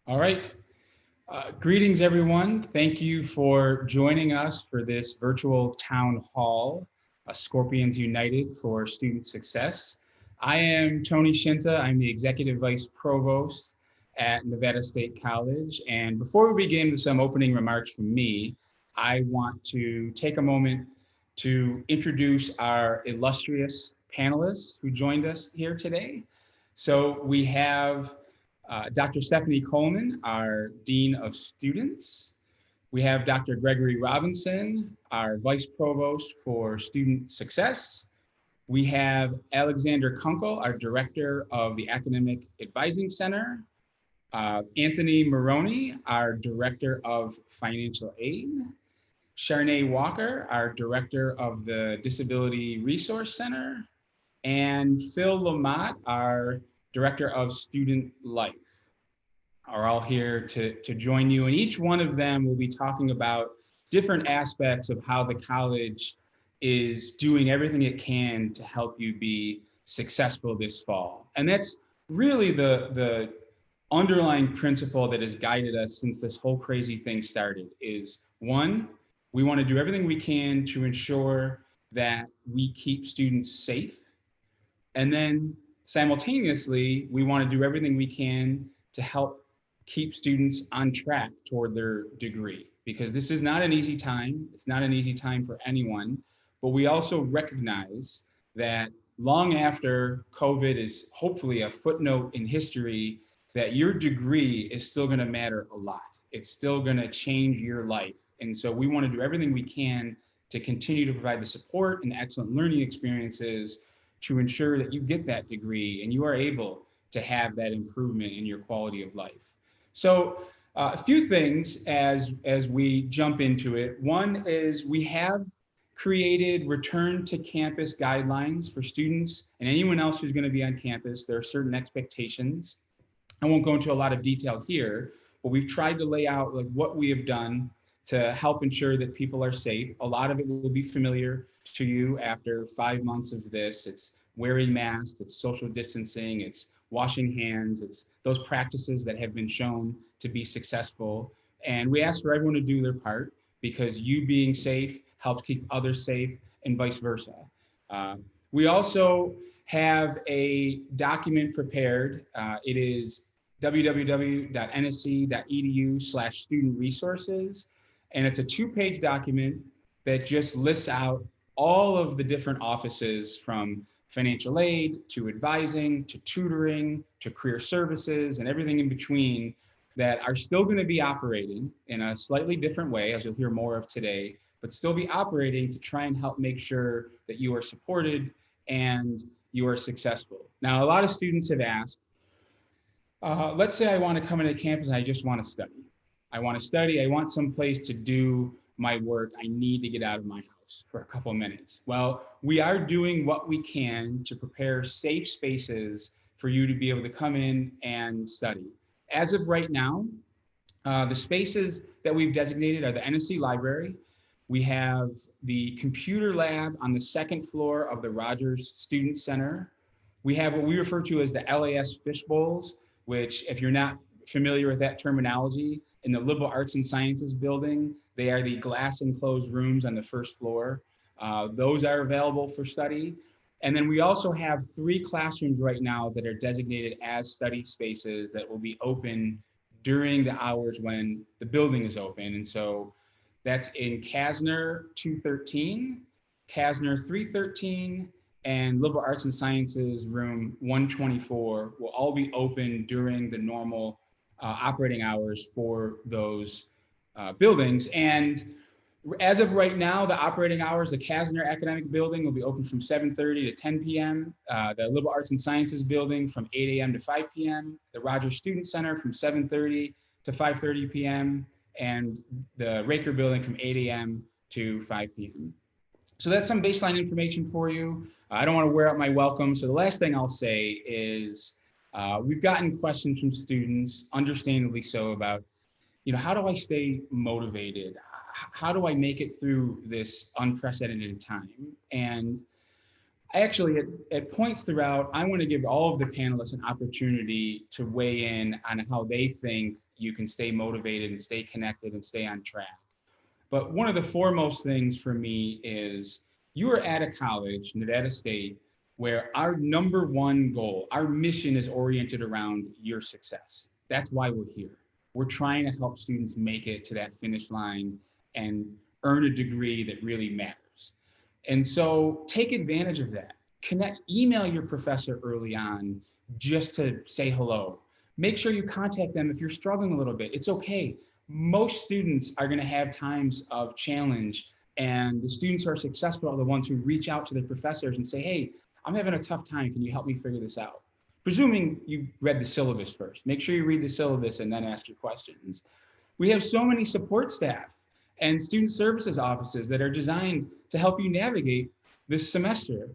All right. Greetings, everyone. Thank you for joining us for this virtual town hall, Scorpions United for Student Success. I am Tony Scinta. I'm the Executive Vice Provost at Nevada State College. And before we begin with some opening remarks from me, I want to take a moment to introduce our illustrious panelists who joined us here today. So we have Dr. Stefanie Coleman, our Dean of Students. We have Dr. Gregory Robinson, our Vice Provost for Student Success. We have Alexander Kunkle, our Director of the Academic Advising Center. Anthony Morrone, our Director of Financial Aid. Sharnee Walker, our Director of the Disability Resource Center. And Phil LaMotte, our Director of Student Life, are all here to join you. And each one of them will be talking about different aspects of how the college is doing everything it can to help you be successful this fall. And that's really the underlying principle that has guided us since this whole crazy thing started is, one, we want to do everything we can to ensure that we keep students safe. And then simultaneously, we want to do everything we can to help keep students on track toward their degree, because this is not an easy time. It's not an easy time for anyone, but we also recognize that long after COVID is hopefully a footnote in history, that your degree is still going to matter a lot. It's still going to change your life. And so we want to do everything we can to continue to provide the support and the excellent learning experiences to ensure that you get that degree and you are able to have that improvement in your quality of life. So a few things as we jump into it. One is we have created return to campus guidelines for students and anyone else who's going to be on campus. There are certain expectations. I won't go into a lot of detail here, but we've tried to lay out like what we have done to help ensure that people are safe. A lot of it will be familiar to you after 5 months of this. It's wearing masks, it's social distancing, it's washing hands, it's those practices that have been shown to be successful. And we ask for everyone to do their part because you being safe helps keep others safe and vice versa. We also have a document prepared. It is www.nsc.edu/student resources. And it's a 2-page document that just lists out all of the different offices from financial aid to advising to tutoring to career services and everything in between that are still going to be operating in a slightly different way, as you'll hear more of today, but still be operating to try and help make sure that you are supported and you are successful. Now, a lot of students have asked, let's say I want to come into campus and I just want to study. I want to study, I want some place to do my work. I need to get out of my house for a couple of minutes. Well, we are doing what we can to prepare safe spaces for you to be able to come in and study. As of right now, the spaces that we've designated are the NSC Library. We have the computer lab on the 2nd floor of the Rogers Student Center. We have what we refer to as the LAS Fishbowls, which, if you're not familiar with that terminology, in the Liberal Arts and Sciences building, they are the glass enclosed rooms on the 1st floor. Those are available for study. And then we also have 3 classrooms right now that are designated as study spaces that will be open during the hours when the building is open. And so that's in Kasner 213, Kasner 313, and Liberal Arts and Sciences room 124 will all be open during the normal operating hours for those buildings. And as of right now, the operating hours, the Kasner Academic Building will be open from 7:30 to 10 p.m. The Liberal Arts and Sciences Building from 8 a.m. to 5 p.m. The Rogers Student Center from 7:30 to 5:30 p.m. and the Raker Building from 8 a.m. to 5 p.m. So that's some baseline information for you. I don't want to wear out my welcome. So the last thing I'll say is we've gotten questions from students, understandably so, about, how do I stay motivated? How do I make it through this unprecedented time? And actually, at points throughout, I want to give all of the panelists an opportunity to weigh in on how they think you can stay motivated and stay connected and stay on track. But one of the foremost things for me is you are at a college, Nevada State, where our number one goal, our mission is oriented around your success. That's why we're here. We're trying to help students make it to that finish line and earn a degree that really matters. And so take advantage of that. Email your professor early on just to say hello. Make sure you contact them if you're struggling a little bit. It's okay. Most students are going to have times of challenge, and the students who are successful are the ones who reach out to their professors and say, hey, I'm having a tough time. Can you help me figure this out? Presuming you read the syllabus first. Make sure you read the syllabus and then ask your questions. We have so many support staff and student services offices that are designed to help you navigate this semester,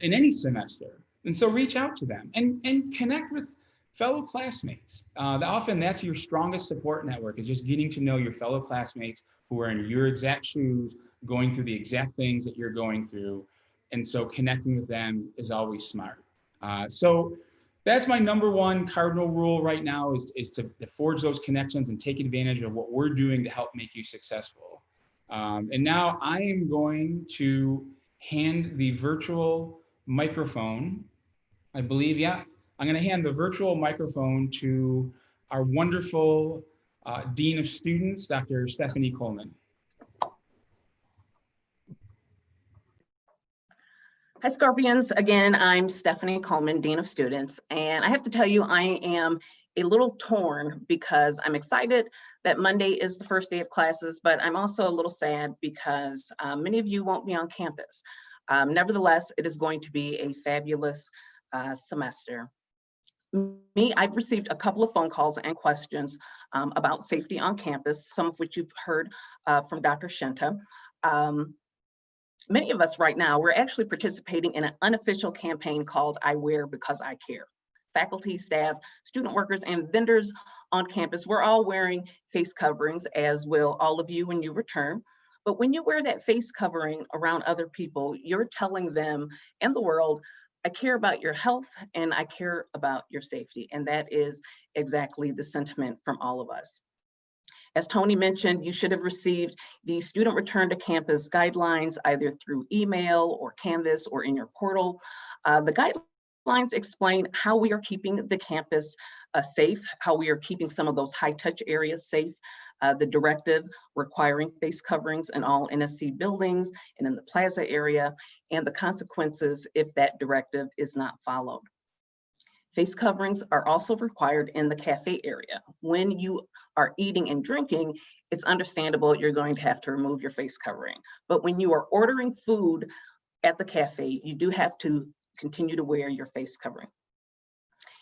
in any semester. And so reach out to them and connect with fellow classmates. Often that's your strongest support network, is just getting to know your fellow classmates who are in your exact shoes, going through the exact things that you're going through. And so connecting with them is always smart. So that's my number one cardinal rule right now, is to forge those connections and take advantage of what we're doing to help make you successful. And now I am going to hand the virtual microphone, I believe, yeah. I'm going to hand the virtual microphone to our wonderful Dean of Students, Dr. Stefanie Coleman. Hi, Scorpions. Again, I'm Stefanie Coleman, Dean of Students, and I have to tell you, I am a little torn because I'm excited that Monday is the first day of classes, but I'm also a little sad because many of you won't be on campus. Nevertheless, it is going to be a fabulous semester. I've received a couple of phone calls and questions about safety on campus, some of which you've heard from Dr. Scinta. Many of us right now, we're actually participating in an unofficial campaign called I Wear Because I Care. Faculty, staff, student workers, and vendors on campus, we're all wearing face coverings, as will all of you when you return. But when you wear that face covering around other people, you're telling them and the world, I care about your health and I care about your safety. And that is exactly the sentiment from all of us. As Tony mentioned, you should have received the student return to campus guidelines either through email or Canvas or in your portal. The guidelines explain how we are keeping the campus safe, how we are keeping some of those high touch areas safe, the directive requiring face coverings in all NSC buildings and in the plaza area, and the consequences if that directive is not followed. Face coverings are also required in the cafe area. When you are eating and drinking, it's understandable you're going to have to remove your face covering. But when you are ordering food at the cafe, you do have to continue to wear your face covering.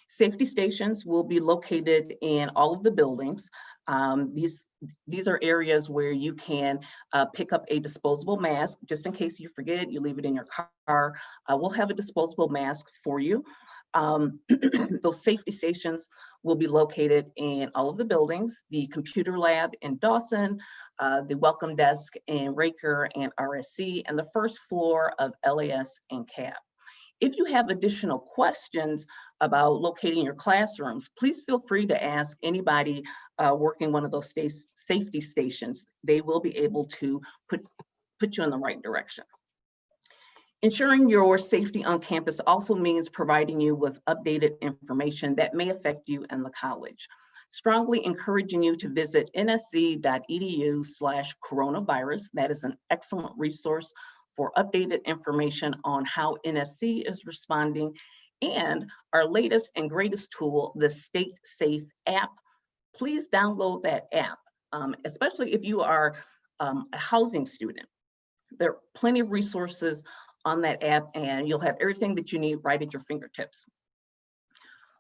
Safety stations will be located in all of the buildings. These are areas where you can pick up a disposable mask, just in case you forget, you leave it in your car. We'll have a disposable mask for you. Those safety stations will be located in all of the buildings, the computer lab in Dawson, the welcome desk in Raker and RSC, and the first floor of LAS and CAP. If you have additional questions about locating your classrooms, please feel free to ask anybody working one of those safety stations. They will be able to put you in the right direction. Ensuring your safety on campus also means providing you with updated information that may affect you and the college. strongly encouraging you to visit nsc.edu/coronavirus. That is an excellent resource for updated information on how NSC is responding, and our latest and greatest tool, the State Safe app. Please download that app, especially if you are a housing student. There are plenty of resources on that app, and you'll have everything that you need right at your fingertips.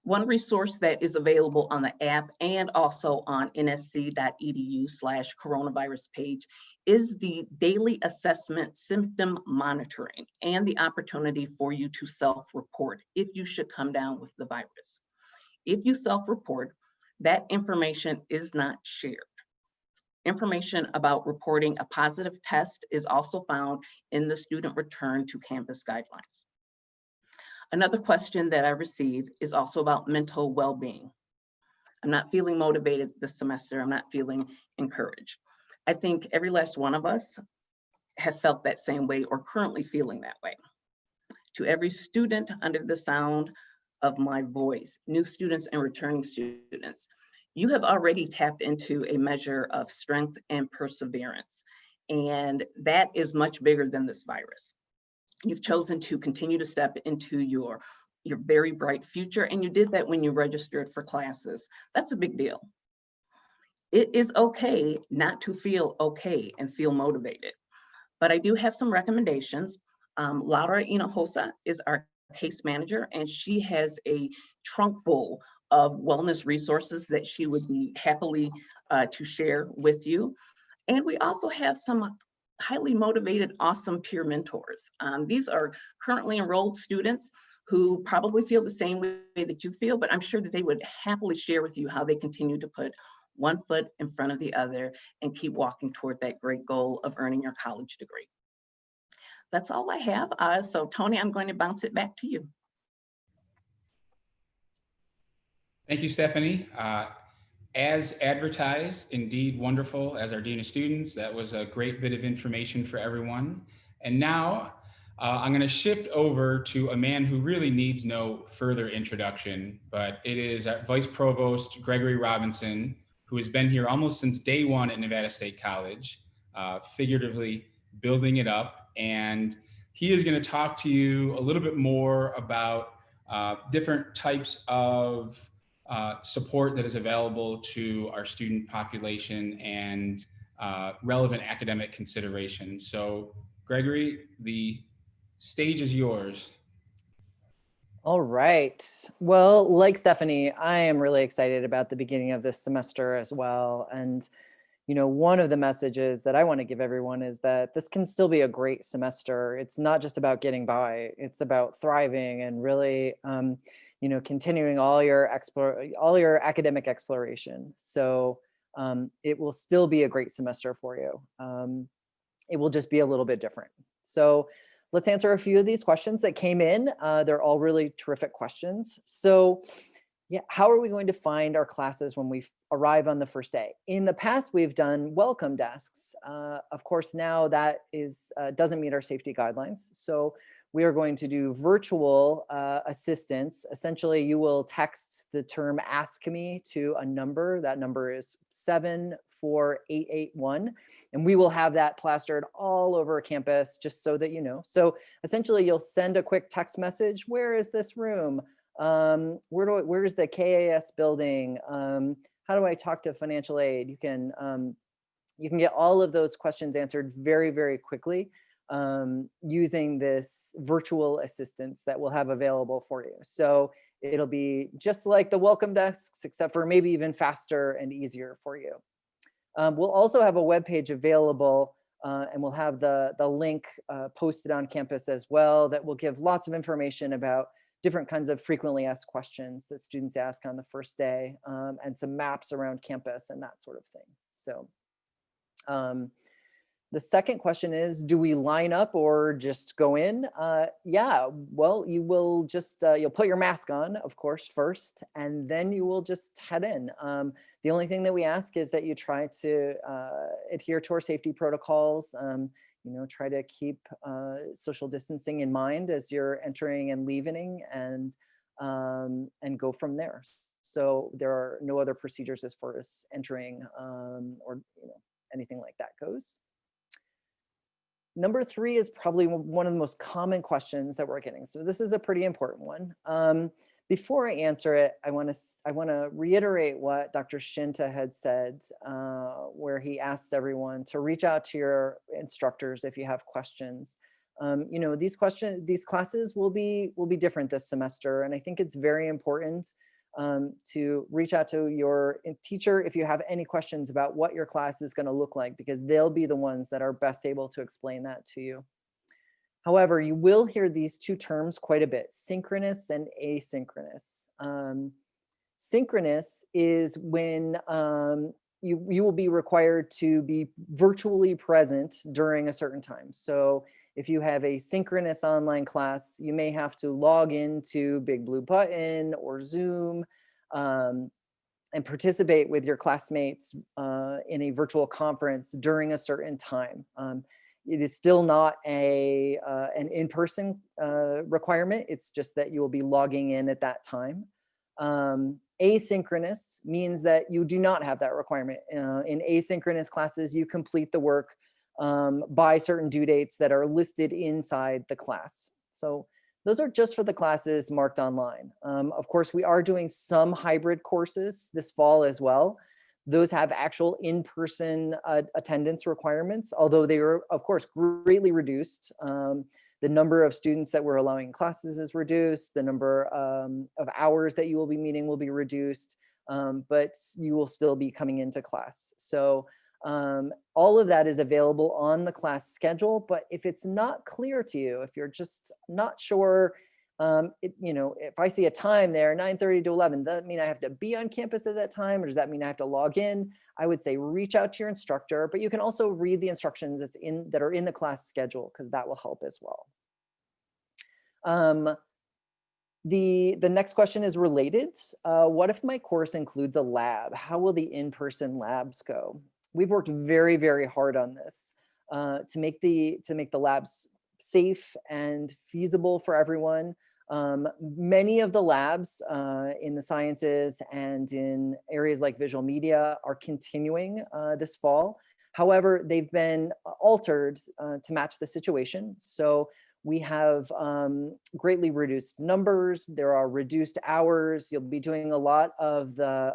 One resource that is available on the app and also on nsc.edu/coronavirus page is the daily assessment symptom monitoring and the opportunity for you to self-report if you should come down with the virus. If you self-report, that information is not shared. Information about reporting a positive test is also found in the student return to campus guidelines. Another question that I received is also about mental well-being. I'm not feeling motivated this semester. I'm not feeling encouraged. I think every last one of us have felt that same way or currently feeling that way. To every student under the sound of my voice, new students and returning students, you have already tapped into a measure of strength and perseverance, and that is much bigger than this virus. You've chosen to continue to step into your very bright future, and you did that when you registered for classes. That's a big deal. It is okay not to feel okay and feel motivated, but I do have some recommendations. Laura Hinojosa is our case manager, and she has a trunk full of wellness resources that she would be happily to share with you. And we also have some highly motivated, awesome peer mentors. These are currently enrolled students who probably feel the same way that you feel, but I'm sure that they would happily share with you how they continue to put one foot in front of the other and keep walking toward that great goal of earning your college degree. That's all I have. So Tony, I'm going to bounce it back to you. Thank you, Stefanie. As advertised, indeed wonderful as our Dean of Students. That was a great bit of information for everyone. And now I'm going to shift over to a man who really needs no further introduction, but it is our Vice Provost Gregory Robinson, who has been here almost since day one at Nevada State College, figuratively building it up. And he is going to talk to you a little bit more about different types of support that is available to our student population and relevant academic considerations. So Gregory, the stage is yours. All right. Well, like Stefanie, I am really excited about the beginning of this semester as well. And, one of the messages that I want to give everyone is that this can still be a great semester. It's not just about getting by. It's about thriving and really, continuing all your academic exploration. So it will still be a great semester for you. It will just be a little bit different. So let's answer a few of these questions that came in. They're all really terrific questions. So yeah, how are we going to find our classes when we arrive on the first day? In the past, we've done welcome desks. Of course, now that doesn't meet our safety guidelines. So we are going to do virtual assistance. Essentially, you will text the term "ask me" to a number. That number is 74881, and we will have that plastered all over campus, just so that you know. So essentially, you'll send a quick text message. Where is this room? Where's the KAS building? How do I talk to financial aid? You can get all of those questions answered very, very quickly using this virtual assistance that we'll have available for you. So it'll be just like the welcome desks, except for maybe even faster and easier for you. We'll also have a webpage available, and we'll have the link posted on campus as well that will give lots of information about different kinds of frequently asked questions that students ask on the first day, and some maps around campus and that sort of thing. So the second question is, do we line up or just go in? Yeah, well, you will just, you'll put your mask on, of course, first, and then you will just head in. The only thing that we ask is that you try to adhere to our safety protocols, try to keep social distancing in mind as you're entering and leaving, and go from there. So there are no other procedures as far as entering or anything like that goes. Number 3 is probably one of the most common questions that we're getting. So this is a pretty important one. Before I answer it, I want to reiterate what Dr. Scinta had said, where he asked everyone to reach out to your instructors if you have questions. These classes will be different this semester, and I think it's very important to reach out to your teacher if you have any questions about what your class is going to look like, because they'll be the ones that are best able to explain that to you. However, you will hear these 2 terms quite a bit: synchronous and asynchronous. Synchronous is when you will be required to be virtually present during a certain time. So if you have a synchronous online class, you may have to log into Big Blue Button or Zoom and participate with your classmates in a virtual conference during a certain time. It is still not an in-person requirement. It's just that you will be logging in at that time. Asynchronous means that you do not have that requirement. In asynchronous classes, you complete the work by certain due dates that are listed inside the class. So those are just for the classes marked online. Of course, we are doing some hybrid courses this fall as well. Those have actual in-person attendance requirements, although they are, of course, greatly reduced. The number of students that we're allowing classes is reduced. The number of hours that you will be meeting will be reduced, but you will still be coming into class. So all of that is available on the class schedule. But if it's not clear to you, if you're just not sure, if I see a time there, 9:30 to 11, does that mean I have to be on campus at that time, or does that mean I have to log in? I would say reach out to your instructor, but you can also read the instructions that are in the class schedule, because that will help as well. The next question is related. What if my course includes a lab? How will the in-person labs go? We've worked very, very hard on this to make the labs safe and feasible for everyone. Many of the labs in the sciences and in areas like visual media are continuing this fall. However, they've been altered to match the situation. So we have greatly reduced numbers. There are reduced hours. You'll be doing a lot of the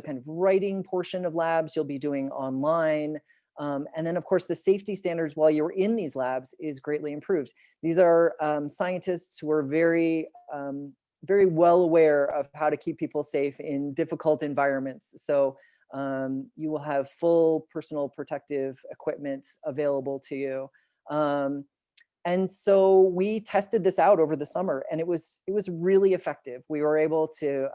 kind of writing portion of labs you'll be doing online. And then, of course, the safety standards while you're in these labs is greatly improved. These are scientists who are very, very well aware of how to keep people safe in difficult environments. So you will have full personal protective equipment available to you. And so we tested this out over the summer, and it was really effective. We were able to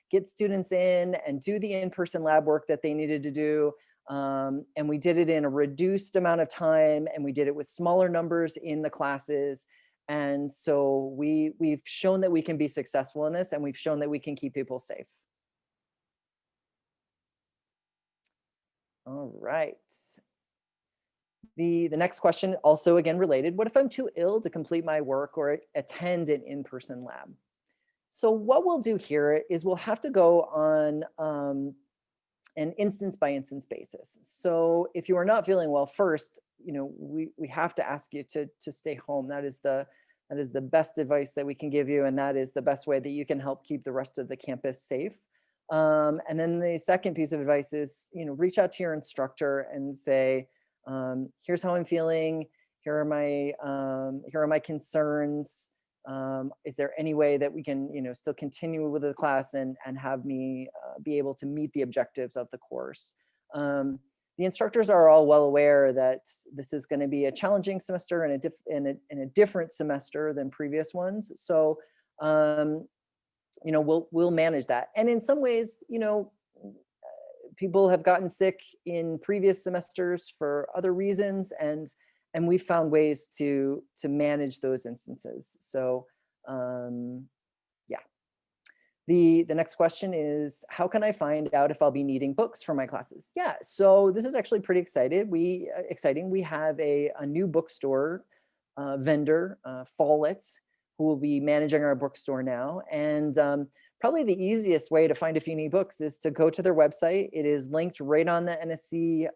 get students in and do the in-person lab work that they needed to do. And we did it in a reduced amount of time, and we did it with smaller numbers in the classes. And so we've shown that we can be successful in this, and we've shown that we can keep people safe. All right. The next question, also again related: what if I'm too ill to complete my work or attend an in-person lab? So what we'll do here is we'll have to go on an instance by instance basis. So if you are not feeling well, first, we have to ask you to stay home. That is the best advice that we can give you, and that is the best way that you can help keep the rest of the campus safe. And then the second piece of advice is, reach out to your instructor and say, here's how I'm feeling. Here are my concerns. Is there any way that we can, still continue with the class and have me be able to meet the objectives of the course? The instructors are all well aware that this is going to be a challenging semester and a different semester than previous ones. So, we'll manage that. And in some ways, people have gotten sick in previous semesters for other reasons, and we've found ways to manage those instances. So yeah. The next question is, how can I find out if I'll be needing books for my classes? Yeah, so this is actually pretty exciting. We have a new bookstore vendor, Follett, who will be managing our bookstore now. And probably the easiest way to find if you need books is to go to their website. It is linked right on the NSC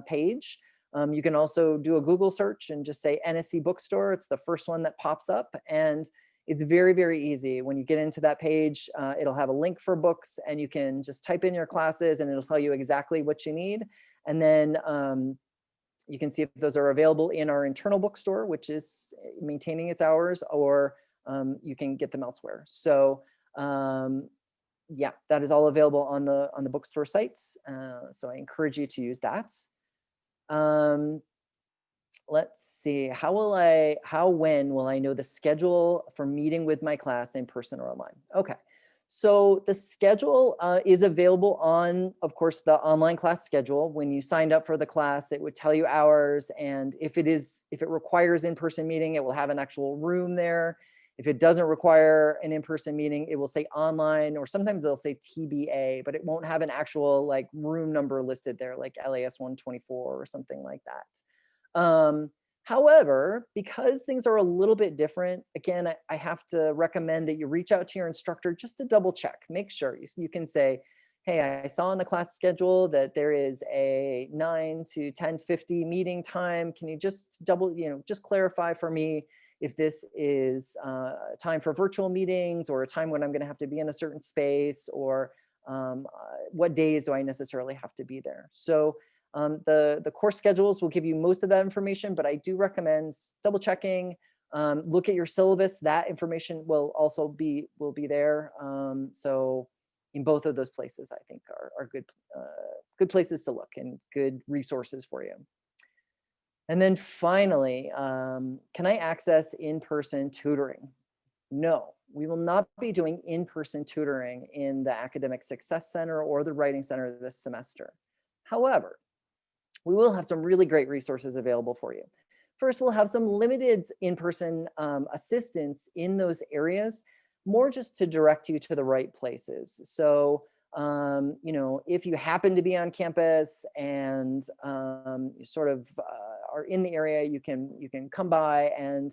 page. You can also do a Google search and just say NSC bookstore. It's the first one that pops up, and it's very, very easy. When you get into that page, it'll have a link for books, and you can just type in your classes and it'll tell you exactly what you need. And then you can see if those are available in our internal bookstore, which is maintaining its hours, or you can get them elsewhere. So yeah, that is all available on the bookstore sites. So I encourage you to use that. Let's see, when will I know the schedule for meeting with my class in person or online? Okay, so the schedule is available on, of course, the online class schedule. When you signed up for the class, it would tell you hours, and if it requires in-person meeting, it will have an actual room there. If it doesn't require an in-person meeting, it will say online, or sometimes they'll say TBA, but it won't have an actual like room number listed there, like LAS 124 or something like that. However, because things are a little bit different, again, I have to recommend that you reach out to your instructor just to double check, make sure. You can say, hey, I saw in the class schedule that there is a 9 to 10:50 meeting time. Can you just just clarify for me if this is time for virtual meetings, or a time when I'm going to have to be in a certain space, or what days do I necessarily have to be there? So the course schedules will give you most of that information, but I do recommend double checking. Look at your syllabus. That information will also be there. So in both of those places, I think are good places to look and good resources for you. And then finally, can I access in-person tutoring? No, we will not be doing in-person tutoring in the Academic Success Center or the Writing Center this semester. However, we will have some really great resources available for you. First, we'll have some limited in-person assistance in those areas, more just to direct you to the right places. So, if you happen to be on campus and you sort of are in the area, you can come by, and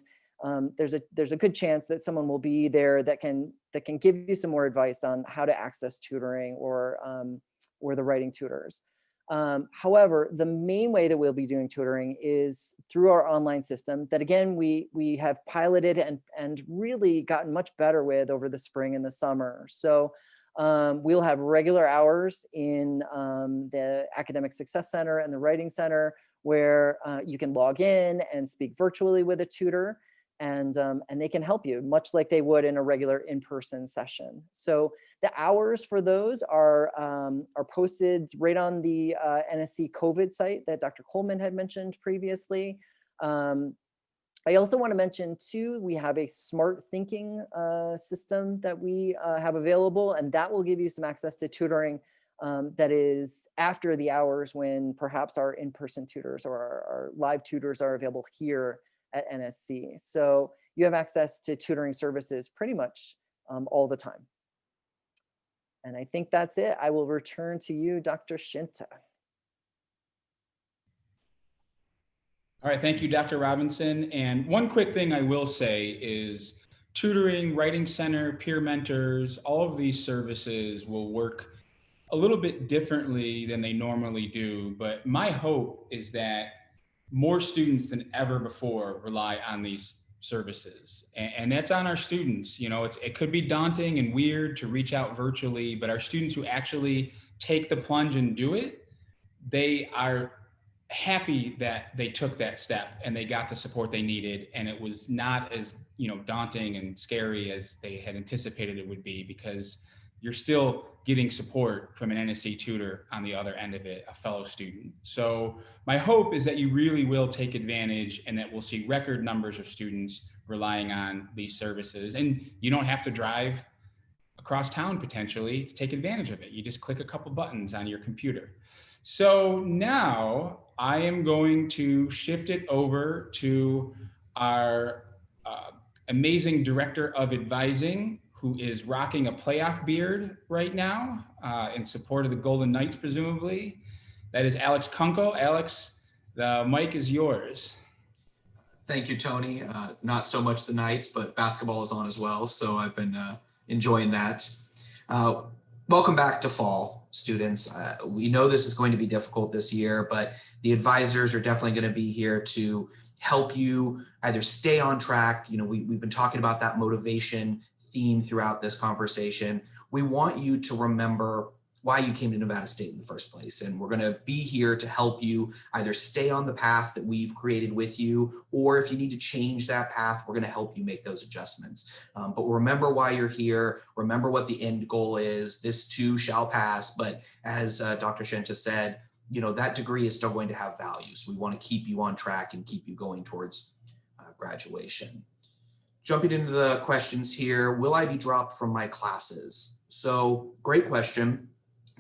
there's a good chance that someone will be there that can give you some more advice on how to access tutoring or the writing tutors. However, the main way that we'll be doing tutoring is through our online system that, again, we have piloted and really gotten much better with over the spring and the summer. So we'll have regular hours in the Academic Success Center and the Writing Center where you can log in and speak virtually with a tutor, and they can help you much like they would in a regular in-person session. So the hours for those are posted right on the NSC COVID site that Dr. Coleman had mentioned previously. I also want to mention too, we have a smart thinking system that we have available, and that will give you some access to tutoring that is after the hours when perhaps our in-person tutors or our live tutors are available here at NSC. So you have access to tutoring services pretty much all the time. And I think that's it. I will return to you, Dr. Scinta. All right, thank you, Dr. Robinson. And one quick thing I will say is tutoring, writing center, peer mentors, all of these services will work a little bit differently than they normally do. But my hope is that more students than ever before rely on these services. And that's on our students. It could be daunting and weird to reach out virtually, but our students who actually take the plunge and do it, they are happy that they took that step and they got the support they needed, and it was not as daunting and scary as they had anticipated it would be, because you're still getting support from an NSC tutor on the other end of it, a fellow student. So my hope is that you really will take advantage and that we'll see record numbers of students relying on these services. And you don't have to drive across town potentially to take advantage of it. You just click a couple buttons on your computer. So now I am going to shift it over to our amazing director of advising, who is rocking a playoff beard right now in support of the Golden Knights, presumably. That is Alex Kunkle. Alex, the mic is yours. Thank you, Tony. Not so much the Knights, but basketball is on as well, so I've been enjoying that. Welcome back to fall, students. We know this is going to be difficult this year, but the advisors are definitely going to be here to help you either stay on track. You know, we've been talking about that motivation theme throughout this conversation. We want you to remember why you came to Nevada State in the first place. And we're going to be here to help you either stay on the path that we've created with you, or if you need to change that path, we're going to help you make those adjustments. But remember why you're here. Remember what the end goal is. This too shall pass. But as Dr. Scinta said, you know, that degree is still going to have values. We want to keep you on track and keep you going towards graduation. Jumping into the questions here, will I be dropped from my classes? So great question.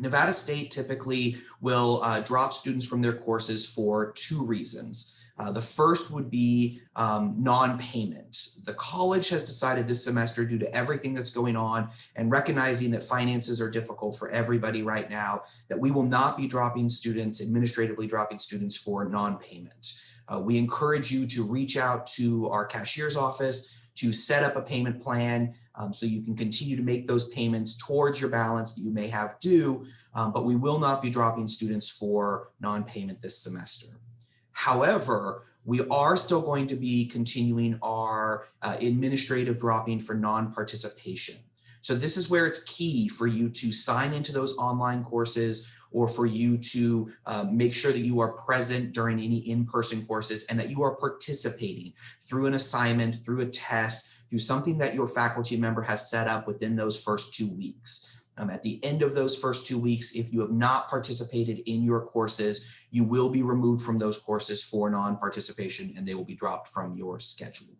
Nevada State typically will drop students from their courses for two reasons. The first would be non-payment. The college has decided this semester, due to everything that's going on and recognizing that finances are difficult for everybody right now, that we will not be dropping students, administratively dropping students for non-payment. We encourage you to reach out to our cashier's office to set up a payment plan so you can continue to make those payments towards your balance that you may have due, but we will not be dropping students for non-payment this semester. However, we are still going to be continuing our administrative dropping for non-participation. So this is where it's key for you to sign into those online courses, or for you to make sure that you are present during any in-person courses and that you are participating through an assignment, through a test, through something that your faculty member has set up within those first 2 weeks. At the end of those first 2 weeks, if you have not participated in your courses, you will be removed from those courses for non-participation and they will be dropped from your schedule.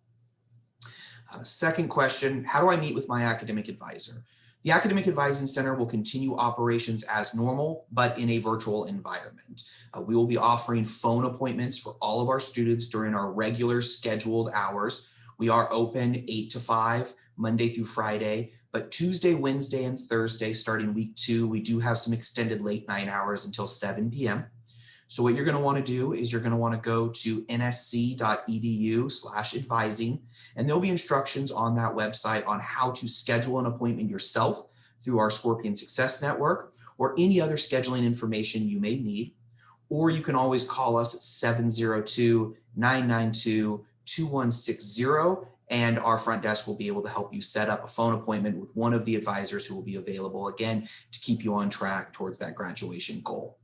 Second question, how do I meet with my academic advisor? The Academic Advising Center will continue operations as normal, but in a virtual environment. We will be offering phone appointments for all of our students during our regular scheduled hours. We are open 8 to 5, Monday through Friday, but Tuesday, Wednesday, and Thursday, starting week 2, we do have some extended late night hours until 7 p.m. So what you're going to want to do is you're going to want to go to nsc.edu/advising, and there'll be instructions on that website on how to schedule an appointment yourself through our Scorpion Success Network or any other scheduling information you may need. Or you can always call us at 702-992-2160, and our front desk will be able to help you set up a phone appointment with one of the advisors who will be available, again, to keep you on track towards that graduation goal.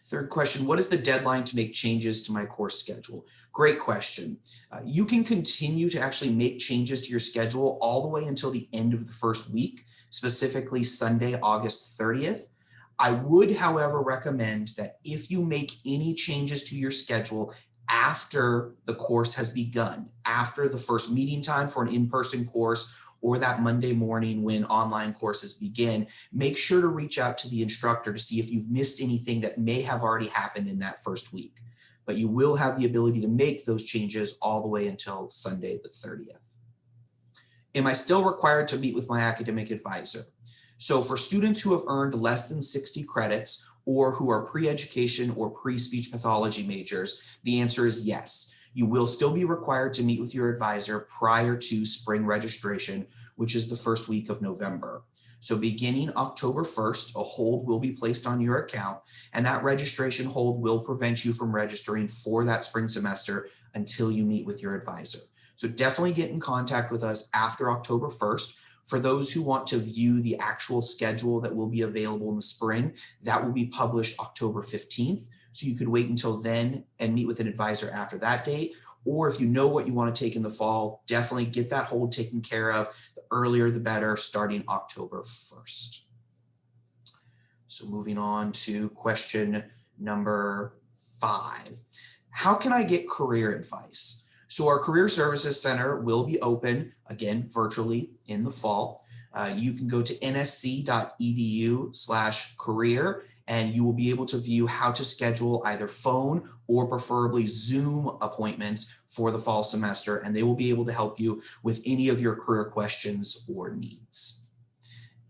Third question, what is the deadline to make changes to my course schedule? Great question. You can continue to actually make changes to your schedule all the way until the end of the first week, specifically Sunday, August 30th. I would, however, recommend that if you make any changes to your schedule after the course has begun, after the first meeting time for an in-person course, or that Monday morning when online courses begin, make sure to reach out to the instructor to see if you've missed anything that may have already happened in that first week. But you will have the ability to make those changes all the way until Sunday the 30th. Am I still required to meet with my academic advisor? So for students who have earned less than 60 credits or who are pre-education or pre-speech pathology majors, the answer is yes. You will still be required to meet with your advisor prior to spring registration, which is the first week of November. So beginning October 1st, a hold will be placed on your account, and that registration hold will prevent you from registering for that spring semester until you meet with your advisor. So definitely get in contact with us after October 1st. For those who want to view the actual schedule that will be available in the spring, that will be published October 15th. So you could wait until then and meet with an advisor after that date. Or if you know what you want to take in the fall, definitely get that hold taken care of. The earlier, the better, starting October 1st. So moving on to question number 5. How can I get career advice? So our Career Services Center will be open, again, virtually in the fall. You can go to nsc.edu/career, and you will be able to view how to schedule either phone or preferably Zoom appointments for the fall semester, and they will be able to help you with any of your career questions or needs.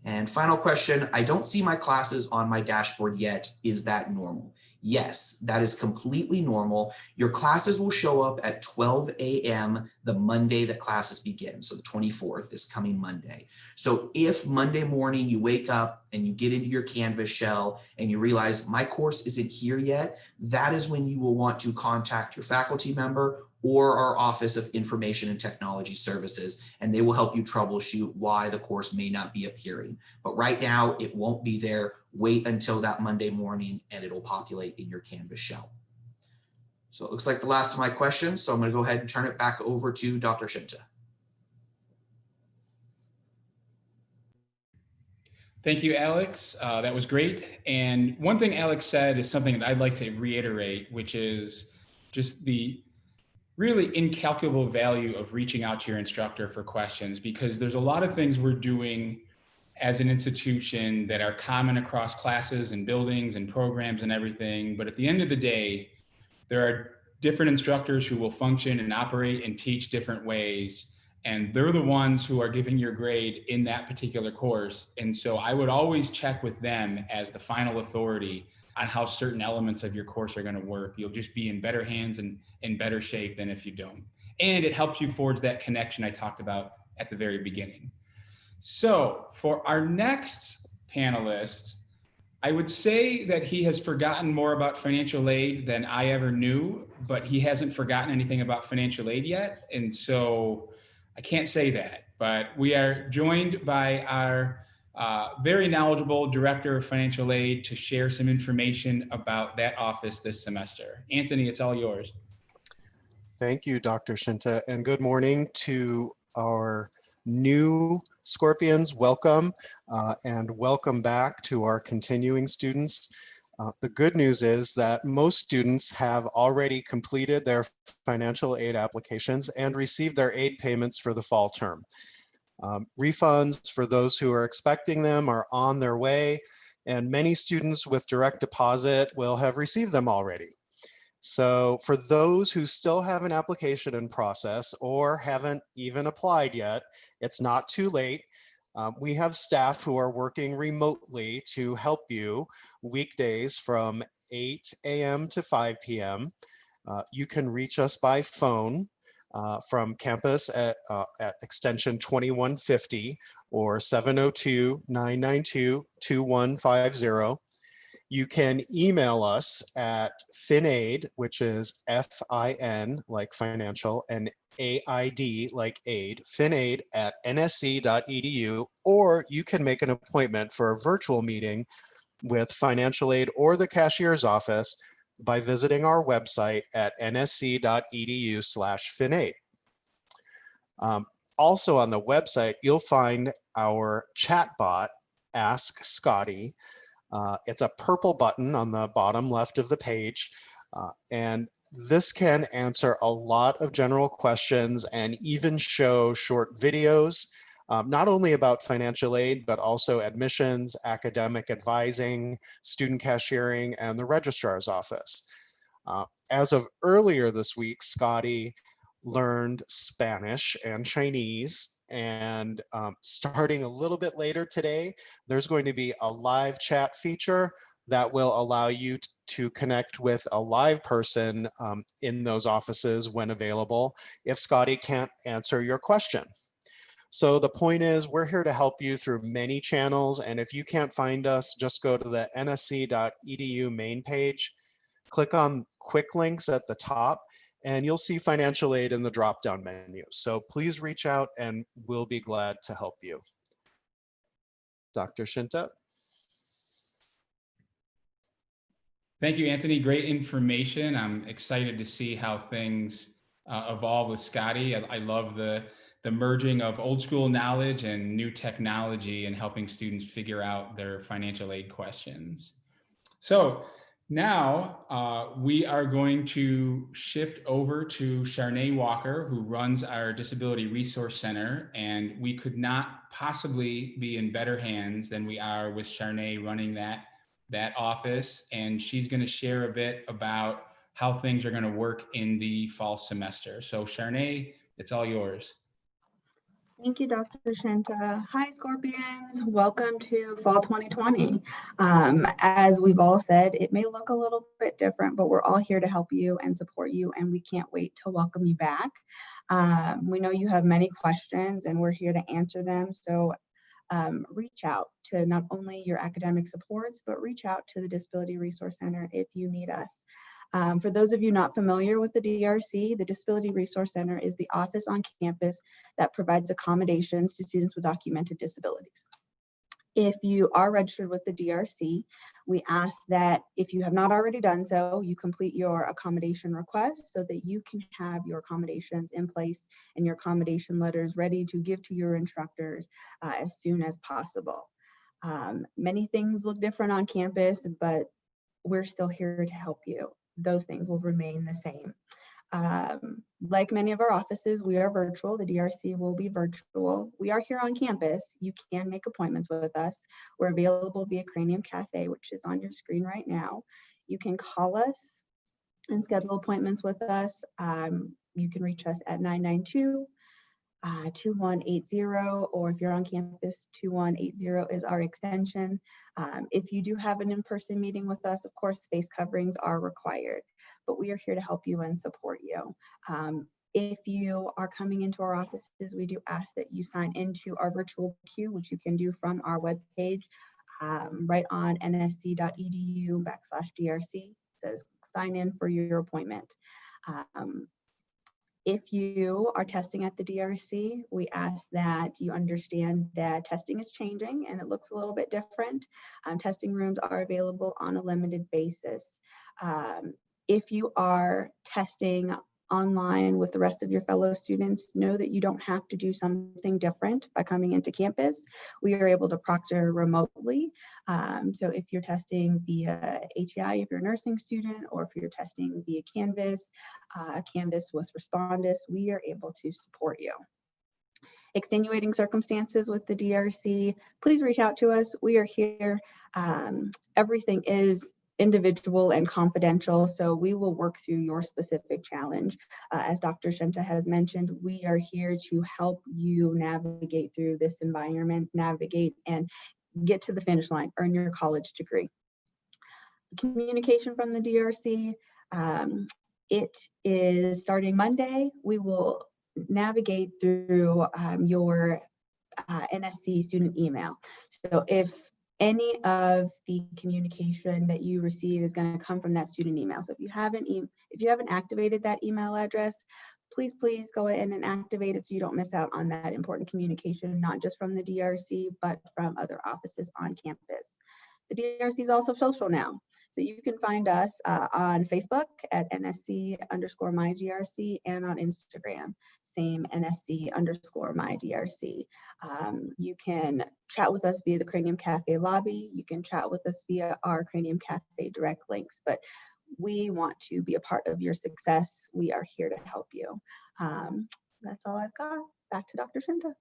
And final question, I don't see my classes on my dashboard yet. Is that normal? Yes, that is completely normal. Your classes will show up at 12 a.m. the Monday that classes begin. So the 24th is coming Monday. So if Monday morning you wake up and you get into your Canvas shell and you realize my course isn't here yet, that is when you will want to contact your faculty member or our Office of Information and Technology Services, and they will help you troubleshoot why the course may not be appearing. But right now, it won't be there. Wait until that Monday morning and it'll populate in your Canvas shell. So it looks like the last of my questions, so I'm going to go ahead and turn it back over to Dr. Scinta. Thank you, Alex. That was great. And one thing Alex said is something that I'd like to reiterate, which is just the really incalculable value of reaching out to your instructor for questions, because there's a lot of things we're doing as an institution that are common across classes and buildings and programs and everything. But at the end of the day, there are different instructors who will function and operate and teach different ways. And they're the ones who are giving your grade in that particular course. And so I would always check with them as the final authority on how certain elements of your course are going to work. You'll just be in better hands and in better shape than if you don't. And it helps you forge that connection I talked about at the very beginning. So for our next panelist, I would say that he has forgotten more about financial aid than I ever knew, but he hasn't forgotten anything about financial aid yet. And so I can't say that, but we are joined by our very knowledgeable Director of Financial Aid to share some information about that office this semester. Anthony, it's all yours. Thank you, Dr. Scinta, and good morning to our new Scorpions. Welcome and welcome back to our continuing students. The good news is that most students have already completed their financial aid applications and received their aid payments for the fall term. Refunds for those who are expecting them are on their way, and many students with direct deposit will have received them already. So for those who still have an application in process or haven't even applied yet, it's not too late. We have staff who are working remotely to help you weekdays from 8 a.m. to 5 p.m. You can reach us by phone from campus at extension 2150 or 702-992-2150. You can email us at FinAid, which is F-I-N like financial and A-I-D like aid, finaid@nsc.edu, or you can make an appointment for a virtual meeting with financial aid or the cashier's office by visiting our website at nsc.edu/FinAid. Also on the website, you'll find our chatbot, Ask Scotty. It's a purple button on the bottom left of the page, and this can answer a lot of general questions and even show short videos, not only about financial aid, but also admissions, academic advising, student cashiering, and the registrar's office. As of earlier this week, Scotty learned Spanish and Chinese, and starting a little bit later today, there's going to be a live chat feature that will allow you to connect with a live person in those offices when available if Scotty can't answer your question. So the point is, we're here to help you through many channels, and if you can't find us, just go to the nsc.edu main page, click on quick links at the top, and you'll see financial aid in the drop-down menu. So please reach out and we'll be glad to help you. Dr. Scinta. Thank you, Anthony. Great information. I'm excited to see how things evolve with Scotty. I love the merging of old school knowledge and new technology and helping students figure out their financial aid questions. So now we are going to shift over to Sharnee Walker, who runs our Disability Resource Center, and we could not possibly be in better hands than we are with Sharnee running that office, and she's going to share a bit about how things are going to work in the fall semester. So Sharnee, it's all yours. Thank you, Dr. Scinta. Hi, Scorpions. Welcome to Fall 2020. As we've all said, it may look a little bit different, but we're all here to help you and support you, and we can't wait to welcome you back. We know you have many questions, and we're here to answer them. So reach out to not only your academic supports, but reach out to the Disability Resource Center if you need us. For those of you not familiar with the DRC, the Disability Resource Center is the office on campus that provides accommodations to students with documented disabilities. If you are registered with the DRC, we ask that if you have not already done so, you complete your accommodation request so that you can have your accommodations in place and your accommodation letters ready to give to your instructors as soon as possible. Many things look different on campus, but we're still here to help you. Those things will remain the same. Like many of our offices, we are virtual. The DRC will be virtual. We are here on campus. You can make appointments with us. We're available via Cranium Cafe, which is on your screen right now. You can call us and schedule appointments with us. You can reach us at 992-2180, or if you're on campus, 2180 is our extension. If you do have an in-person meeting with us, of course, face coverings are required, but we are here to help you and support you. If you are coming into our offices, we do ask that you sign into our virtual queue, which you can do from our webpage, right on nsc.edu/DRC. It says sign in for your appointment. If you are testing at the DRC, we ask that you understand that testing is changing and it looks a little bit different. Testing rooms are available on a limited basis. If you are testing online with the rest of your fellow students, know that you don't have to do something different by coming into campus. We are able to proctor remotely. So if you're testing via ATI, if you're a nursing student, or if you're testing via Canvas, Canvas with Respondus, we are able to support you. Extenuating circumstances with the DRC, please reach out to us. We are here. Everything is individual and confidential, so we will work through your specific challenge. As Dr. Scinta has mentioned, we are here to help you navigate through this environment, navigate and get to the finish line, earn your college degree. Communication from the DRC, it is starting Monday. We will navigate through your NSC student email. So if any of the communication that you receive is going to come from that student email. So if you haven't activated that email address, please go ahead and activate it so you don't miss out on that important communication, not just from the DRC, but from other offices on campus. The DRC is also social now. So you can find us on Facebook at NSC_MyDRC and on Instagram, same NSC_MyDRC. You can chat with us via the Cranium Cafe lobby. You can chat with us via our Cranium Cafe direct links, but we want to be a part of your success. We are here to help you. That's all I've got. Back to Dr. Scinta.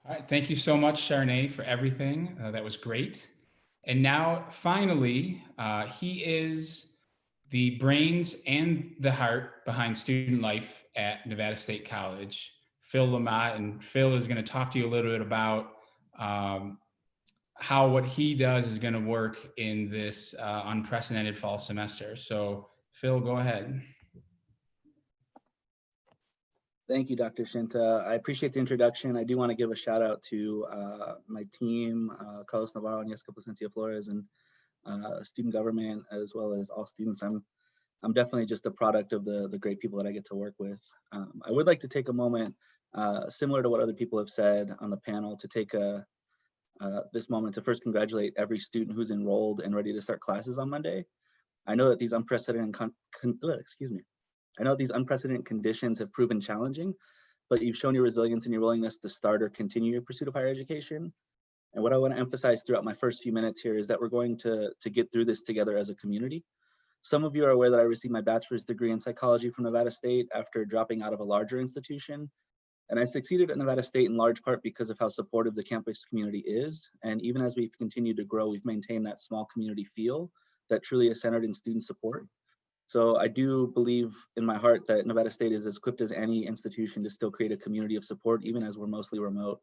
All right, thank you so much, Sharnee, for everything. That was great. And now, finally, he is the brains and the heart behind student life at Nevada State College, Phil LaMotte. And Phil is going to talk to you a little bit about how what he does is going to work in this unprecedented fall semester. So, Phil, go ahead. Thank you, Dr. Scinta. I appreciate the introduction. I do want to give a shout out to my team, Carlos Navarro and Jessica Placencia Flores, and student government, as well as all students. I'm definitely just a product of the great people that I get to work with. I would like to take a moment, similar to what other people have said on the panel, to take this moment to first congratulate every student who's enrolled and ready to start classes on Monday. I know that these unprecedented I know these unprecedented conditions have proven challenging, but you've shown your resilience and your willingness to start or continue your pursuit of higher education. And what I want to emphasize throughout my first few minutes here is that we're going to get through this together as a community. Some of you are aware that I received my bachelor's degree in psychology from Nevada State after dropping out of a larger institution. And I succeeded at Nevada State in large part because of how supportive the campus community is. And even as we've continued to grow, we've maintained that small community feel that truly is centered in student support. So I do believe in my heart that Nevada State is as equipped as any institution to still create a community of support, even as we're mostly remote.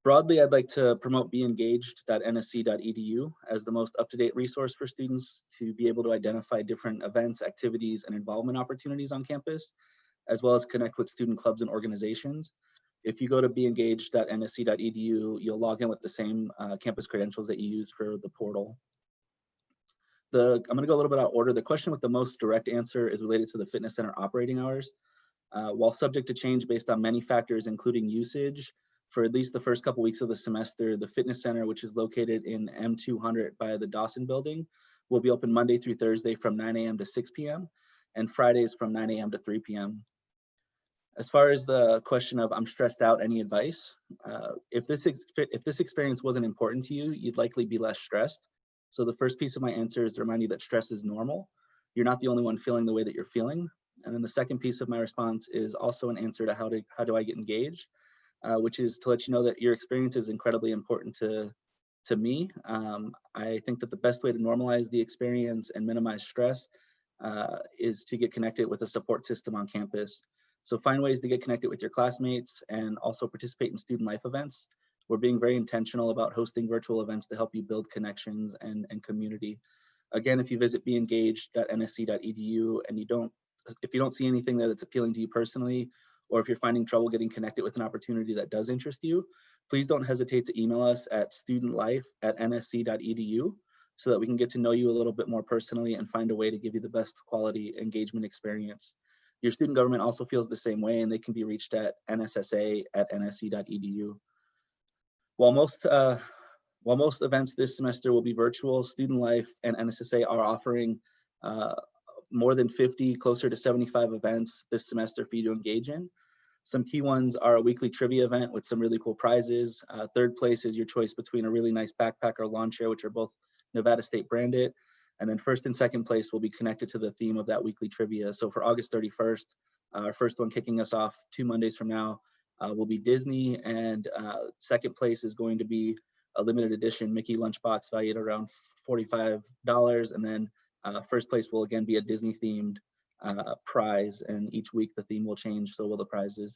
Broadly, I'd like to promote beengaged.nsc.edu as the most up-to-date resource for students to be able to identify different events, activities, and involvement opportunities on campus, as well as connect with student clubs and organizations. If you go to beengaged.nsc.edu, you'll log in with the same campus credentials that you use for the portal. I'm going to go a little bit out of order. The question with the most direct answer is related to the fitness center operating hours. While subject to change based on many factors, including usage, for at least the first couple weeks of the semester, the fitness center, which is located in M200 by the Dawson building, will be open Monday through Thursday from 9 a.m. to 6 p.m. and Fridays from 9 a.m. to 3 p.m. As far as the question of I'm stressed out, any advice? If this experience wasn't important to you, you'd likely be less stressed. So the first piece of my answer is to remind you that stress is normal. You're not the only one feeling the way that you're feeling. And then the second piece of my response is also an answer to how do I get engaged, which is to let you know that your experience is incredibly important to me. I think that the best way to normalize the experience and minimize stress is to get connected with a support system on campus. So find ways to get connected with your classmates and also participate in student life events. We're being very intentional about hosting virtual events to help you build connections and community. Again, if you visit beengaged.nsc.edu and if you don't see anything there that's appealing to you personally, or if you're finding trouble getting connected with an opportunity that does interest you, please don't hesitate to email us at studentlife@nsc.edu so that we can get to know you a little bit more personally and find a way to give you the best quality engagement experience. Your student government also feels the same way, and they can be reached at nssa@nsc.edu. While most events this semester will be virtual, Student Life and NSSA are offering more than 50, closer to 75 events this semester for you to engage in. Some key ones are a weekly trivia event with some really cool prizes. Third place is your choice between a really nice backpack or lawn chair, which are both Nevada State branded. And then first and second place will be connected to the theme of that weekly trivia. So for August 31st, our first one kicking us off 2 Mondays from now will be Disney, and second place is going to be a limited edition Mickey lunchbox valued around $45. And then first place will again be a Disney themed prize, and each week the theme will change, so will the prizes.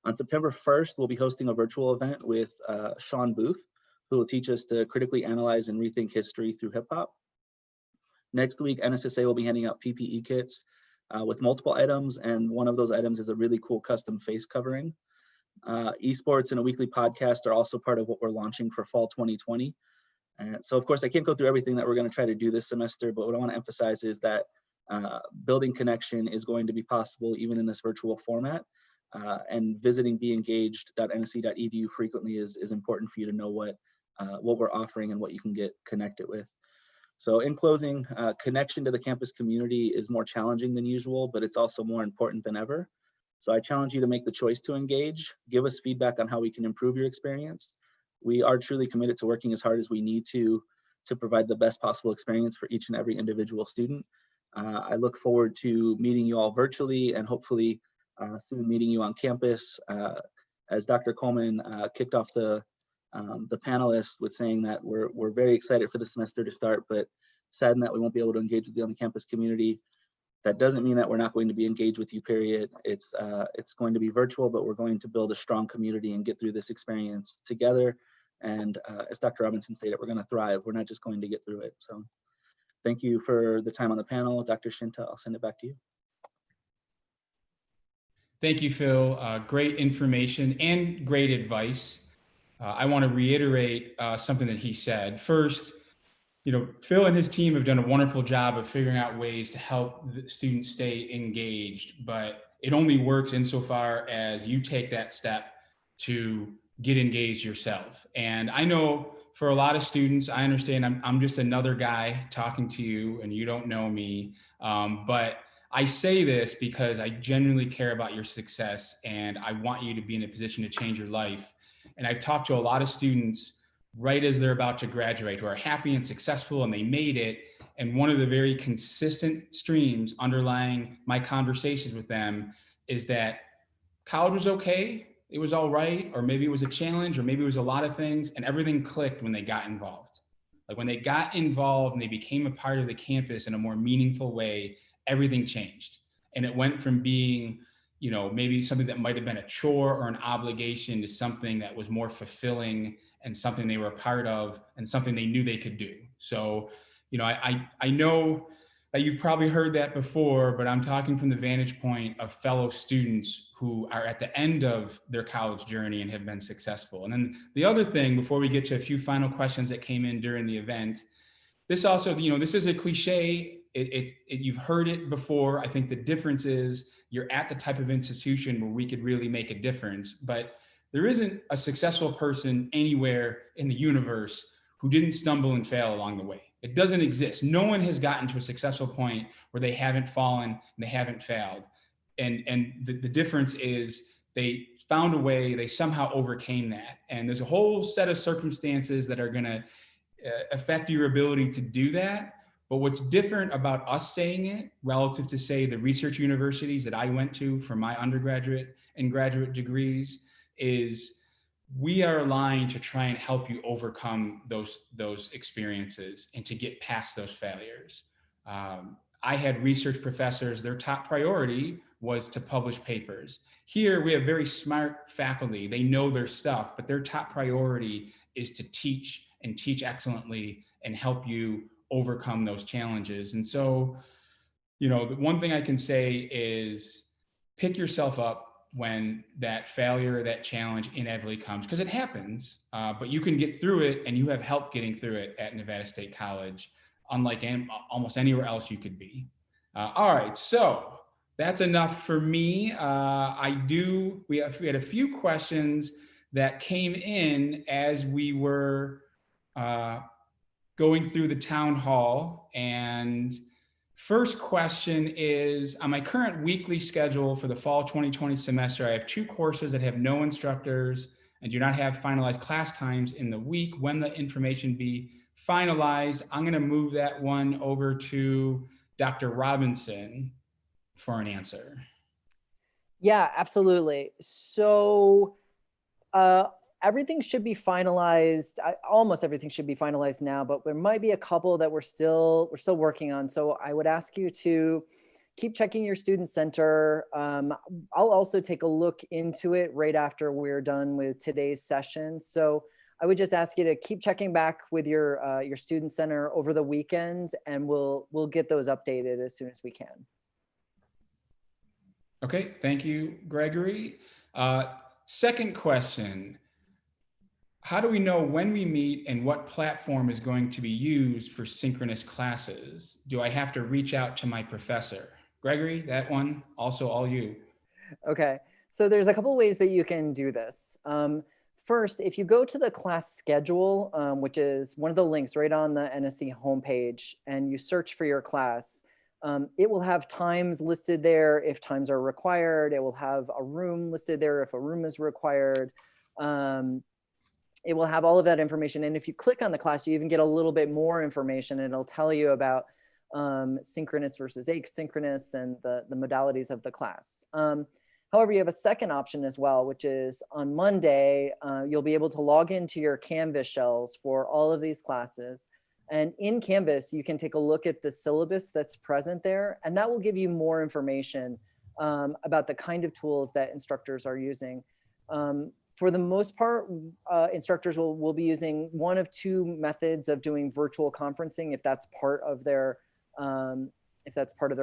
On September 1st, we'll be hosting a virtual event with Sean Booth, who will teach us to critically analyze and rethink history through hip hop. Next week, NSSA will be handing out PPE kits with multiple items, and one of those items is a really cool custom face covering. Esports and a weekly podcast are also part of what we're launching for fall 2020. And so of course, I can't go through everything that we're going to try to do this semester, but what I want to emphasize is that building connection is going to be possible even in this virtual format. And visiting beengaged.nsc.edu frequently is important for you to know what we're offering and what you can get connected with. So in closing, connection to the campus community is more challenging than usual, but it's also more important than ever. So I challenge you to make the choice to engage. Give us feedback on how we can improve your experience. We are truly committed to working as hard as we need to provide the best possible experience for each and every individual student. I look forward to meeting you all virtually and hopefully soon meeting you on campus. As Dr. Coleman kicked off the panelists with saying that we're very excited for the semester to start, but saddened that we won't be able to engage with you on the campus community. That doesn't mean that we're not going to be engaged with you, period. It's going to be virtual, but we're going to build a strong community and get through this experience together. And as Dr. Robinson stated, we're going to thrive. We're not just going to get through it. So thank you for the time on the panel. Dr. Scinta, I'll send it back to you. Thank you, Phil. Great information and great advice. I want to reiterate something that he said. First, Phil and his team have done a wonderful job of figuring out ways to help the students stay engaged, but it only works insofar as you take that step to get engaged yourself. And I know for a lot of students, I understand I'm just another guy talking to you and you don't know me, but I say this because I genuinely care about your success and I want you to be in a position to change your life. And I've talked to a lot of students right as they're about to graduate who are happy and successful and they made it. And one of the very consistent streams underlying my conversations with them is that college was okay, it was all right, or maybe it was a challenge, or maybe it was a lot of things, and everything clicked when they got involved. Like when they got involved and they became a part of the campus in a more meaningful way, everything changed. And it went from being, you know, maybe something that might have been a chore or an obligation to something that was more fulfilling and something they were a part of and something they knew they could do. So, you know, I know that you've probably heard that before, but I'm talking from the vantage point of fellow students who are at the end of their college journey and have been successful. And then the other thing, before we get to a few final questions that came in during the event, this also, you know, this is a cliche. You've heard it before. I think the difference is you're at the type of institution where we could really make a difference, but there isn't a successful person anywhere in the universe who didn't stumble and fail along the way. It doesn't exist. No one has gotten to a successful point where they haven't fallen and they haven't failed. And the difference is they found a way, they somehow overcame that. And there's a whole set of circumstances that are gonna affect your ability to do that. But what's different about us saying it relative to, say, the research universities that I went to for my undergraduate and graduate degrees is we are aligned to try and help you overcome those experiences and to get past those failures. I had research professors, their top priority was to publish papers. Here we have very smart faculty. They know their stuff, but their top priority is to teach and teach excellently and help you overcome those challenges. And so, you know, the one thing I can say is pick yourself up when that failure, that challenge inevitably comes, because it happens, but you can get through it, and you have help getting through it at Nevada State College, unlike almost anywhere else you could be. All right, so that's enough for me. We had a few questions that came in as we were going through the town hall. And first question is, on my current weekly schedule for the fall 2020 semester, I have 2 courses that have no instructors and do not have finalized class times in the week. When the information be finalized, I'm going to move that one over to Dr. Robinson for an answer. Yeah, absolutely. So everything should be finalized. Almost everything should be finalized now, but there might be a couple that we're still working on. So I would ask you to keep checking your student center. I'll also take a look into it right after we're done with today's session. So I would just ask you to keep checking back with your student center over the weekend, and we'll get those updated as soon as we can. Okay, thank you, Gregory. Second question. How do we know when we meet and what platform is going to be used for synchronous classes? Do I have to reach out to my professor? Gregory, that one, also all you. Okay, so there's a couple of ways that you can do this. First, if you go to the class schedule, which is one of the links right on the NSC homepage, and you search for your class, it will have times listed there if times are required. It will have a room listed there if a room is required. It will have all of that information. And if you click on the class, you even get a little bit more information, and it'll tell you about synchronous versus asynchronous and the modalities of the class. However, you have a second option as well, which is on Monday, you'll be able to log into your Canvas shells for all of these classes. And in Canvas, you can take a look at the syllabus that's present there, and that will give you more information about the kind of tools that instructors are using. For the most part, instructors will be using one of 2 methods of doing virtual conferencing if that's part of their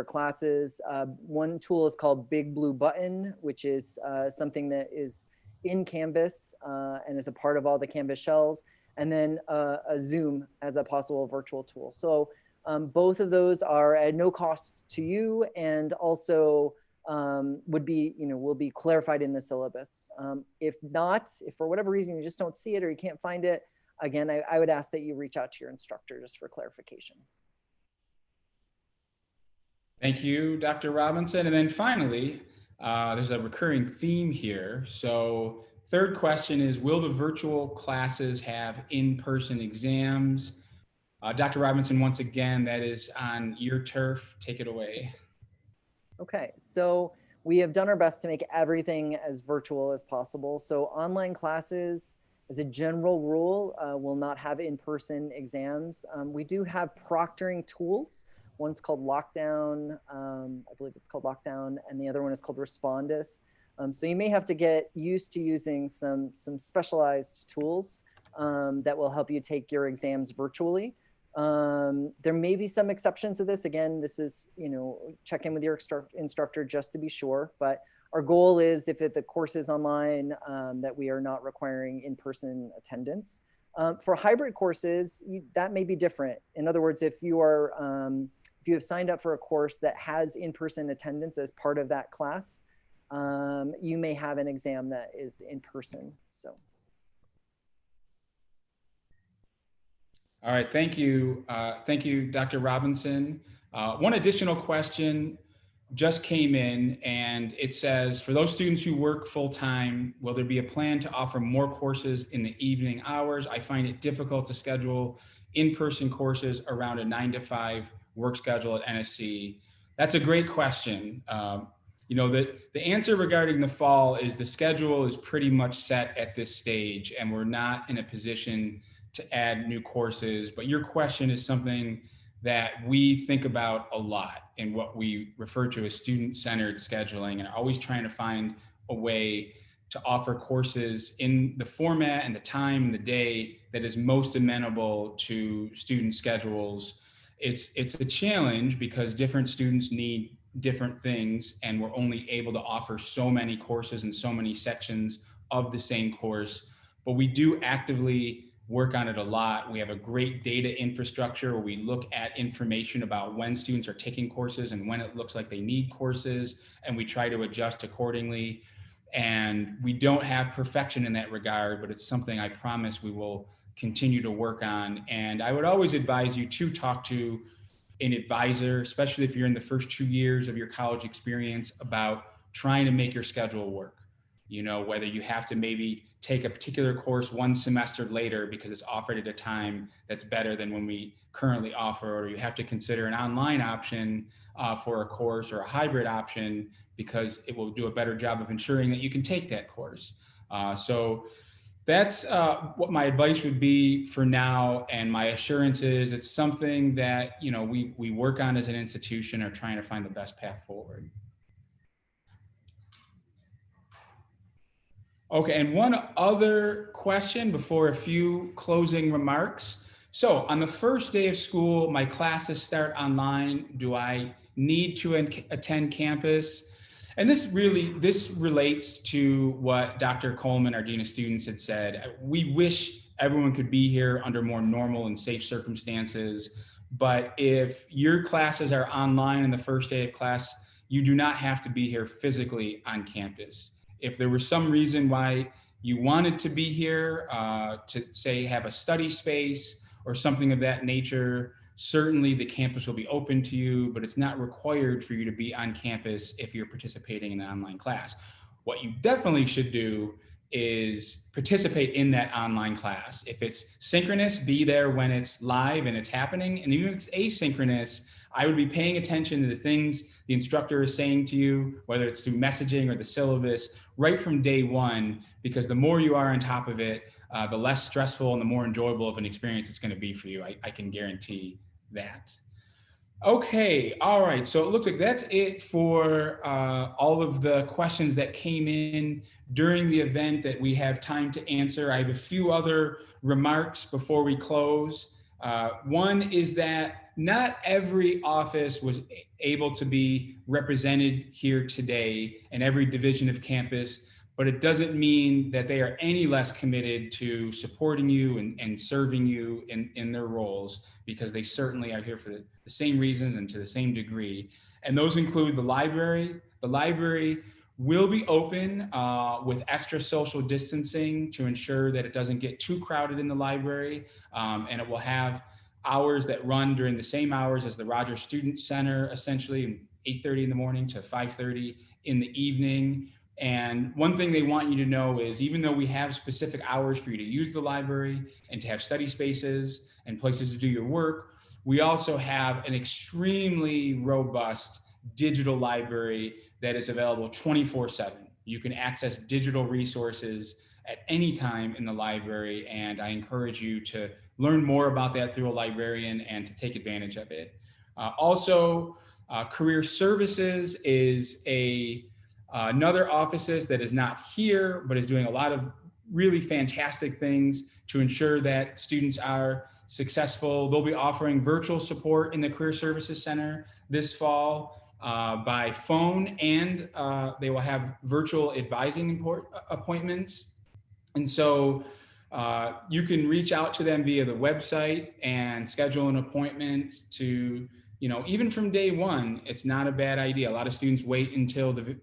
classes. One tool is called Big Blue Button, which is something that is in Canvas and is a part of all the Canvas shells, and then a Zoom as a possible virtual tool. So both of those are at no cost to you, and also will be clarified in the syllabus. If not, if for whatever reason you just don't see it or you can't find it, again, I would ask that you reach out to your instructor just for clarification. Thank you, Dr. Robinson. And then finally, there's a recurring theme here. So third question is, will the virtual classes have in-person exams? Dr. Robinson, once again, that is on your turf. Take it away. Okay, so we have done our best to make everything as virtual as possible. So online classes, as a general rule, will not have in-person exams. We do have proctoring tools, One's called Lockdown. I believe it's called Lockdown, and the other one is called Respondus. So you may have to get used to using some specialized tools that will help you take your exams virtually. There may be some exceptions to this. Again, this is, check in with your instructor just to be sure. But our goal is, if the course is online, that we are not requiring in-person attendance. For hybrid courses, that may be different. In other words, if you have signed up for a course that has in-person attendance as part of that class, you may have an exam that is in person. So. All right, thank you. Thank you, Dr. Robinson. One additional question just came in, and it says, for those students who work full-time, will there be a plan to offer more courses in the evening hours? I find it difficult to schedule in-person courses around a 9-to-5 work schedule at NSC. That's a great question. The answer regarding the fall is the schedule is pretty much set at this stage, and we're not in a position to add new courses. But your question is something that we think about a lot in what we refer to as student-centered scheduling, and are always trying to find a way to offer courses in the format and the time and the day that is most amenable to student schedules. It's a challenge because different students need different things, and we're only able to offer so many courses and so many sections of the same course. But we do actively work on it a lot. We have a great data infrastructure where we look at information about when students are taking courses and when it looks like they need courses, and we try to adjust accordingly. And we don't have perfection in that regard, but it's something I promise we will continue to work on. And I would always advise you to talk to an advisor, especially if you're in the first 2 years of your college experience, about trying to make your schedule work. Whether you have to maybe take a particular course one semester later because it's offered at a time that's better than when we currently offer, or you have to consider an online option for a course, or a hybrid option because it will do a better job of ensuring that you can take that course. So that's what my advice would be for now. And my assurance is it's something that, we work on as an institution, or trying to find the best path forward. Okay, and one other question before a few closing remarks. So on the first day of school, my classes start online. Do I need to attend campus? And this relates to what Dr. Coleman, our Dean of Students, had said. We wish everyone could be here under more normal and safe circumstances. But if your classes are online on the first day of class, you do not have to be here physically on campus. If there was some reason why you wanted to be here, to say have a study space or something of that nature, certainly the campus will be open to you, but it's not required for you to be on campus if you're participating in an online class. What you definitely should do is participate in that online class. If it's synchronous, be there when it's live and it's happening. And even if it's asynchronous, I would be paying attention to the things the instructor is saying to you, whether it's through messaging or the syllabus, right from day one, because the more you are on top of it, the less stressful and the more enjoyable of an experience it's going to be for you. I can guarantee that. Okay, all right. So it looks like that's it for all of the questions that came in during the event that we have time to answer. I have a few other remarks before we close. One is that not every office was able to be represented here today in every division of campus, but it doesn't mean that they are any less committed to supporting you and serving you in their roles, because they certainly are here for the same reasons and to the same degree. And those include the library. The library will be open with extra social distancing to ensure that it doesn't get too crowded in the library. And it will have hours that run during the same hours as the Rogers Student Center, essentially 8:30 in the morning to 5:30 in the evening. And one thing they want you to know is, even though we have specific hours for you to use the library and to have study spaces and places to do your work, we also have an extremely robust digital library that is available 24/7. You can access digital resources at any time in the library, and I encourage you to learn more about that through a librarian and to take advantage of it. Also, Career Services is another office that is not here, but is doing a lot of really fantastic things to ensure that students are successful. They'll be offering virtual support in the Career Services Center this fall by phone, and they will have virtual advising appointments. And so you can reach out to them via the website and schedule an appointment to, even from day one. It's not a bad idea. A lot of students wait until the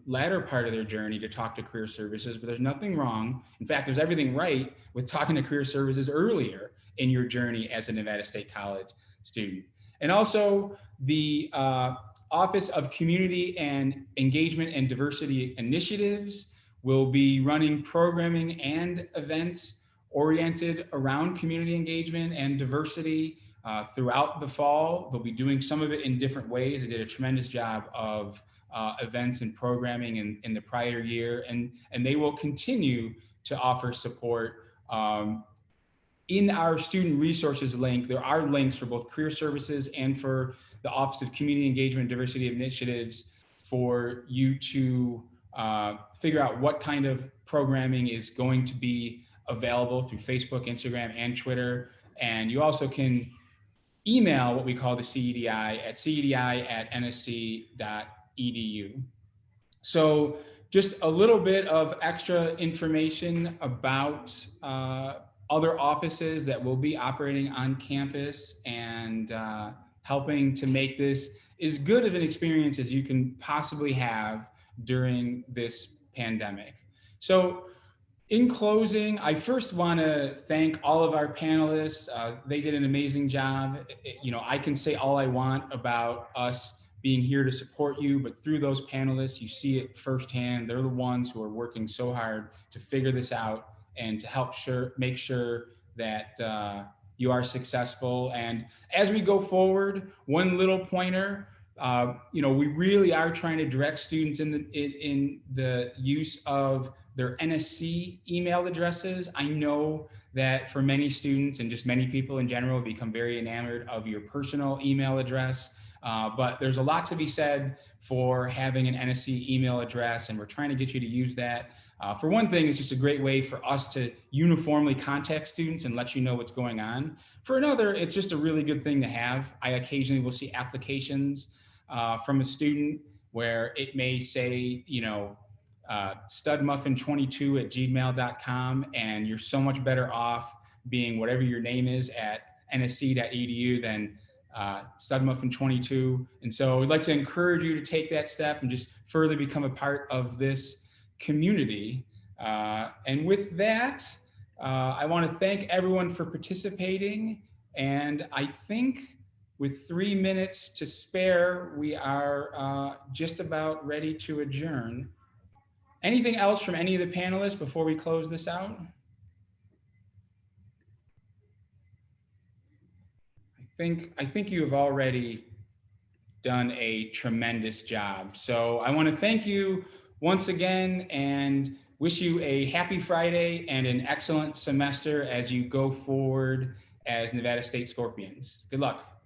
latter part of their journey to talk to Career Services, but there's nothing wrong. In fact, there's everything right with talking to Career Services earlier in your journey as a Nevada State College student. And also the Office of Community and Engagement and Diversity Initiatives will be running programming and events oriented around community engagement and diversity throughout the fall. They'll be doing some of it in different ways. They did a tremendous job of events and programming in the prior year, and they will continue to offer support. In our student resources link, there are links for both Career Services and for the Office of Community Engagement and Diversity Initiatives for you to figure out what kind of programming is going to be available through Facebook, Instagram, and Twitter. And you also can email what we call the CEDI at cedi@nsc.edu. So just a little bit of extra information about other offices that will be operating on campus and helping to make this as good of an experience as you can possibly have during this pandemic. So in closing, I first want to thank all of our panelists. They did an amazing job. I can say all I want about us being here to support you, but through those panelists, you see it firsthand. They're the ones who are working so hard to figure this out and to help make sure that you are successful. And as we go forward, one little pointer, we really are trying to direct students in the use of their NSC email addresses. I know that for many students and just many people in general become very enamored of your personal email address, but there's a lot to be said for having an NSC email address, and we're trying to get you to use that. For one thing, it's just a great way for us to uniformly contact students and let you know what's going on. For another, it's just a really good thing to have. I occasionally will see applications from a student where it may say, studmuffin22@gmail.com, and you're so much better off being whatever your name is at nsc.edu than studmuffin22. And so we'd like to encourage you to take that step and just further become a part of this community. And with that, I want to thank everyone for participating. And I think with 3 minutes to spare, we are just about ready to adjourn. Anything else from any of the panelists before we close this out? I think you have already done a tremendous job. So I want to thank you once again and wish you a happy Friday and an excellent semester as you go forward as Nevada State Scorpions. Good luck.